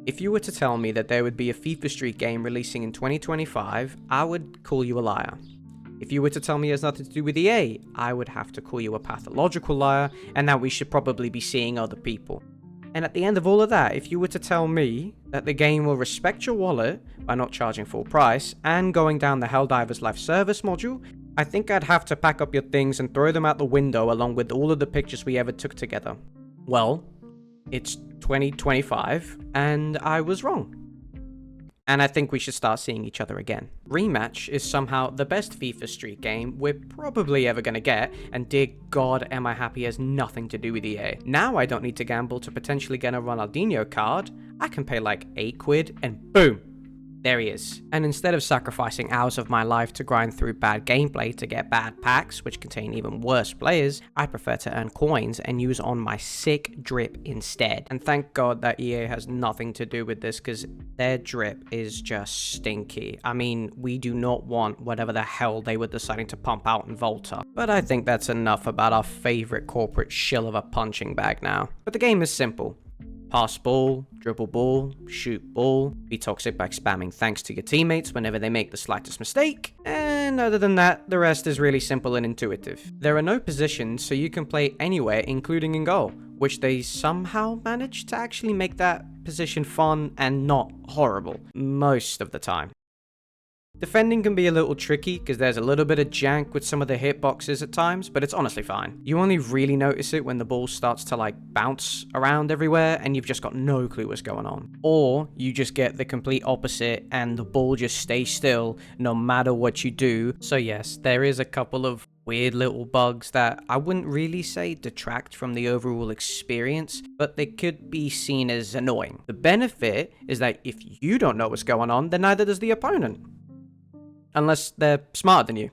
If you were to tell me that there would be a FIFA Street game releasing in 2025, I would call you a liar. If you were to tell me it has nothing to do with EA, I would have to call you a pathological liar, and that we should probably be seeing other people. And at the end of all of that, if you were to tell me that the game will respect your wallet by not charging full price and going down the Helldivers Live Service module, I think I'd have to pack up your things and throw them out the window along with all of the pictures we ever took together. Well, it's 2025 and I was wrong. And I think we should start seeing each other again. Rematch is somehow the best FIFA Street game we're probably ever gonna get, and dear God am I happy it has nothing to do with EA. Now I don't need to gamble to potentially get a Ronaldinho card. I can pay like £8 and boom! There he is. And instead of sacrificing hours of my life to grind through bad gameplay to get bad packs, which contain even worse players, I prefer to earn coins and use on my sick drip instead. And thank God that EA has nothing to do with this, because their drip is just stinky. I mean, we do not want whatever the hell they were deciding to pump out in Volta. But I think that's enough about our favorite corporate shill of a punching bag now. But the game is simple. Pass ball, dribble ball, shoot ball, be toxic by spamming thanks to your teammates whenever they make the slightest mistake, and other than that, the rest is really simple and intuitive. There are no positions, so you can play anywhere, including in goal, which they somehow managed to actually make that position fun and not horrible, most of the time. Defending can be a little tricky because there's a little bit of jank with some of the hitboxes at times, but it's honestly fine. You only really notice it when the ball starts to like bounce around everywhere and you've just got no clue what's going on. Or you just get the complete opposite and the ball just stays still no matter what you do. So yes, there is a couple of weird little bugs that I wouldn't really say detract from the overall experience, but they could be seen as annoying. The benefit is that if you don't know what's going on, then neither does the opponent. Unless they're smarter than you.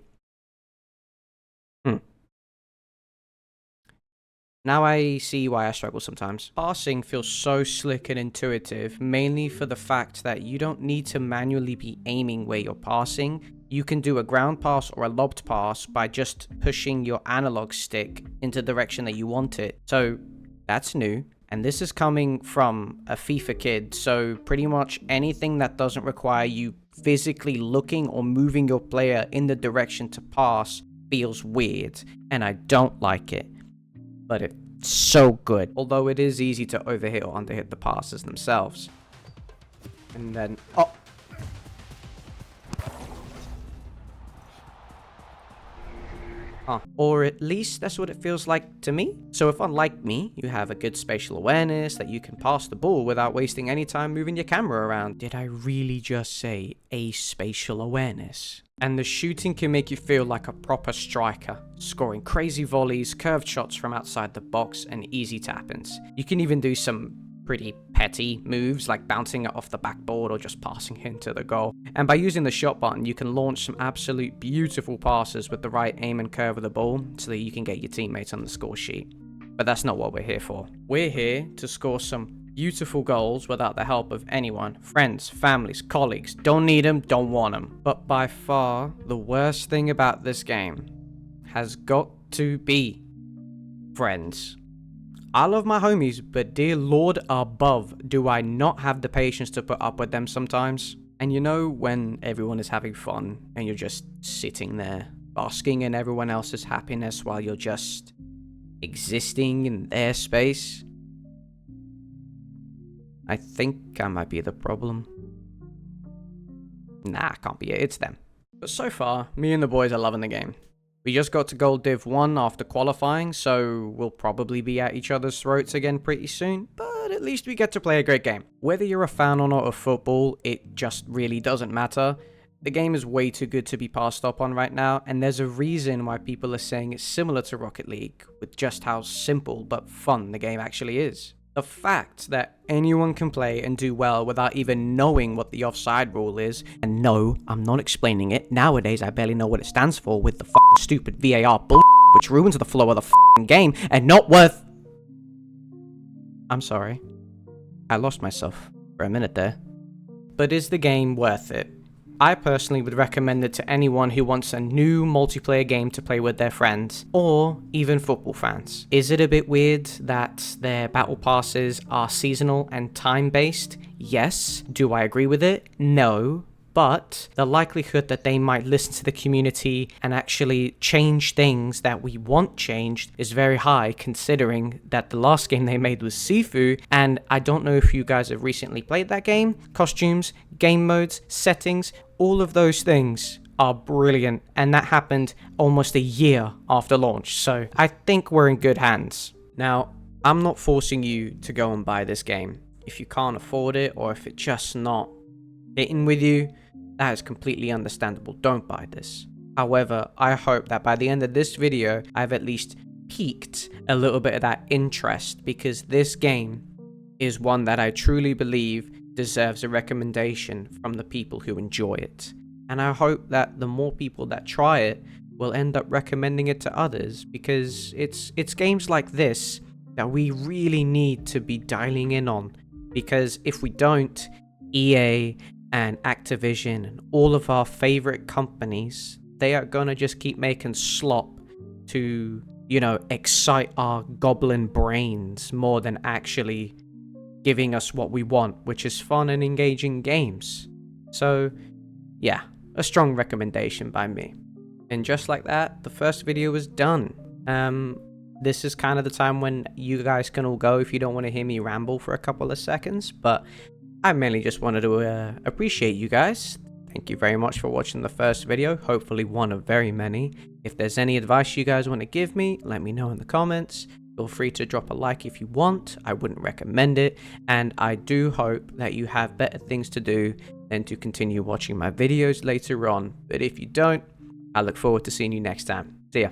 Now I see why I struggle sometimes. Passing feels so slick and intuitive, mainly for the fact that you don't need to manually be aiming where you're passing. You can do a ground pass or a lobbed pass by just pushing your analog stick into the direction that you want it. So that's new. And this is coming from a FIFA kid, so pretty much anything that doesn't require you physically looking or moving your player in the direction to pass feels weird, and I don't like it. But it's so good, although it is easy to overhit or underhit the passes themselves. And then, oh! Or at least that's what it feels like to me. So if unlike me, you have a good spatial awareness that you can pass the ball without wasting any time moving your camera around. Did I really just say a spatial awareness? And the shooting can make you feel like a proper striker, scoring crazy volleys, curved shots from outside the box, and easy tap-ins. You can even do some pretty petty moves like bouncing it off the backboard or just passing it into the goal. And by using the shot button, you can launch some absolute beautiful passes with the right aim and curve of the ball so that you can get your teammates on the score sheet. But that's not what we're here for. We're here to score some beautiful goals without the help of anyone. Friends, families, colleagues. Don't need them, don't want them. But by far, the worst thing about this game has got to be friends. I love my homies, but dear Lord above, do I not have the patience to put up with them sometimes. And you know when everyone is having fun and you're just sitting there, basking in everyone else's happiness while you're just existing in their space? I think I might be the problem. Nah, can't be it, it's them. But so far, me and the boys are loving the game. We just got to Gold Div 1 after qualifying, so we'll probably be at each other's throats again pretty soon, but at least we get to play a great game. Whether you're a fan or not of football, it just really doesn't matter. The game is way too good to be passed up on right now, and there's a reason why people are saying it's similar to Rocket League, with just how simple but fun the game actually is. The fact that anyone can play and do well without even knowing what the offside rule is, and no, I'm not explaining it, nowadays I barely know what it stands for with the f***ing stupid VAR bull***, which ruins the flow of the f***ing game, and not worth... I'm sorry. I lost myself for a minute there. But is the game worth it? I personally would recommend it to anyone who wants a new multiplayer game to play with their friends, or even football fans. Is it a bit weird that their battle passes are seasonal and time-based? Yes. Do I agree with it? No. But the likelihood that they might listen to the community and actually change things that we want changed is very high, considering that the last game they made was Sifu, and I don't know if you guys have recently played that game. Costumes, game modes, settings, all of those things are brilliant, and that happened almost a year after launch, so I think we're in good hands. Now, I'm not forcing you to go and buy this game. If you can't afford it, or if it's just not hitting with you, that is completely understandable. Don't buy this. However, I hope that by the end of this video, I've at least piqued a little bit of that interest, because this game is one that I truly believe deserves a recommendation from the people who enjoy it. And I hope that the more people that try it will end up recommending it to others, because it's games like this that we really need to be dialing in on, because if we don't, EA and Activision and all of our favorite companies, they are gonna just keep making slop to, you know, excite our goblin brains more than actually giving us what we want, which is fun and engaging games. So yeah, a strong recommendation by me. And just like that, the first video was done. This is kind of the time when you guys can all go if you don't want to hear me ramble for a couple of seconds, but I mainly just wanted to appreciate you guys. Thank you very much for watching the first video, hopefully one of very many. If there's any advice you guys want to give me, let me know in the comments. Feel free to drop a like if you want. I wouldn't recommend it, and I do hope that you have better things to do than to continue watching my videos later on. But if you don't, I look forward to seeing you next time. See ya.